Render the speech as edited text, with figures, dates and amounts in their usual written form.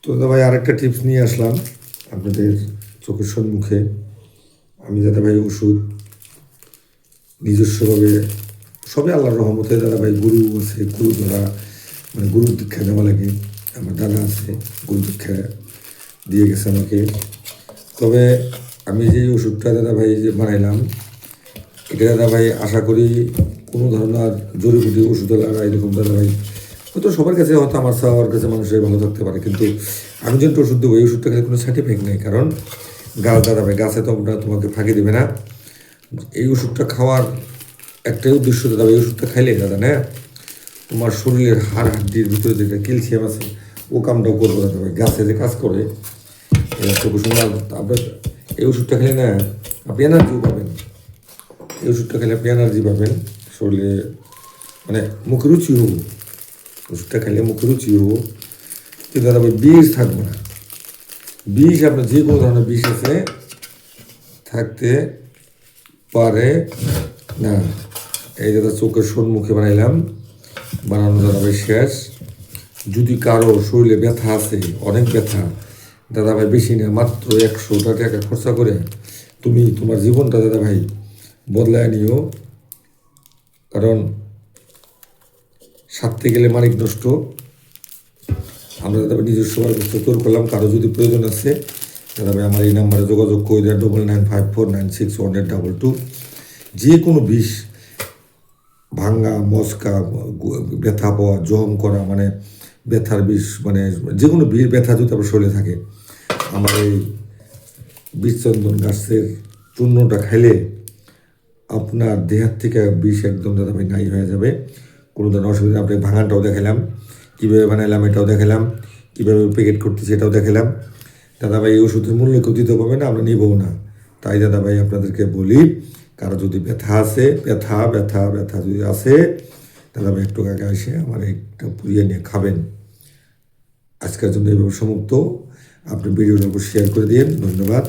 তো দাদা ভাই আরেকটা টিপস নিয়ে আসলাম আপনাদের চোখের সম্মুখে। আমি দাদা ভাই ওষুধ নিজস্বভাবে সবই আল্লাহর রহমতে দাদা ভাই গুরু আছে, গুরু দ্বারা মানে গুরুর দীক্ষা নেওয়া লাগে। আমার দাদা আছে, গুরু দীক্ষা দিয়ে গেছে আমাকে। তবে আমি যে ওষুধটা দাদা ভাই যে বানাইলাম, এটা দাদা ভাই আশা করি কোনো ধরনের জড়িবুটি ওষুধ লাগা এরকম দাদা ভাই হয়তো সবার কাছে, হয়তো আমার সবার কাছে মানুষের ভালো থাকতে পারে, কিন্তু আমি যেটা ওষুধ দেবো এই ওষুধটা খেলে কোনো সাইড এফেক্ট নেই। কারণ গাছ দাদা ভাই গাছে তো আমরা তোমাকে ফাঁকি দেবে না। এই ওষুধটা খাওয়ার একটাই উদ্দেশ্য দাদা ভাই, এই ওষুধটা খাইলে দাদা না তোমার শরীরের হাড় হাড্ডির ভিতরে যেটা ক্যালসিয়াম আছে ও কামটাও করবো দাদা ভাই। গাছে যে কাজ করে আপনার এই ওষুধটা খেলে না আপনি এনার্জিও পাবেন। এই ওষুধটা খেলে আপনি এনার্জি পাবেন, শরীরে মানে মুখে রুচি হবো। ওষুধটা খেলে মুখে রুচি হবো, কিন্তু দাদা ভাই বিষ থাকবে না। বিষ আপনার যে কোনো ধরনের বিষ আছে থাকতে পারে না। এই দাদা চোখের সম্মুখে বানাইলাম, বানানো দাদা ভাই শেষ। যদি কারো শরীরে ব্যথা আছে, অনেক ব্যথা দাদা ভাই, বেশি না, মাত্র 100টা টাকা খরচা করে তুমি তোমার জীবনটা দাদা ভাই বদলায় নিও। কারণ সারতে গেলে মানিক নষ্ট। আমরা দাদা ভাই নিজস্ব ব্যবস্থা তৈরি করলাম। কারো যদি প্রয়োজন আছে দাদা ভাই আমার এই নাম্বারে যোগাযোগ করে দেয় 9954961822। যে কোনো বিষ, ভাঙ্গা, মস্কা, ব্যথা পাওয়া, জম করা, মানে ব্যথার বিষ, মানে যে কোনো ব্যথা যদি আপনার শরীরে থাকে, আমার এই বিষচন্দন গাছের চূর্ণটা খাইলে আপনার দেহের থেকে বিষ একদম দাদা ভাই নাই হয়ে যাবে। কোনো ধরনের অসুবিধা। আপনি ভাঙানটাও দেখালাম, কীভাবে বানাইলাম এটাও দেখালাম, কীভাবে প্যাকেট করতেছি এটাও দেখালাম। দাদা ভাই এই ওষুধের মূল্য কেউ দিতে পারবে না, আমরা নিবও না। তাই দাদা ভাই আপনাদেরকে বলি, কারো যদি ব্যথা আছে, ব্যথা ব্যথা ব্যথা যদি আছে দাদা ভাই একটু আগে এসে আমার একটা পুড়িয়ে নিয়ে খাবেন। আজকের জন্য এইভাবে সমাপ্ত। আপনি ভিডিওটা শেয়ার করে দিন। ধন্যবাদ।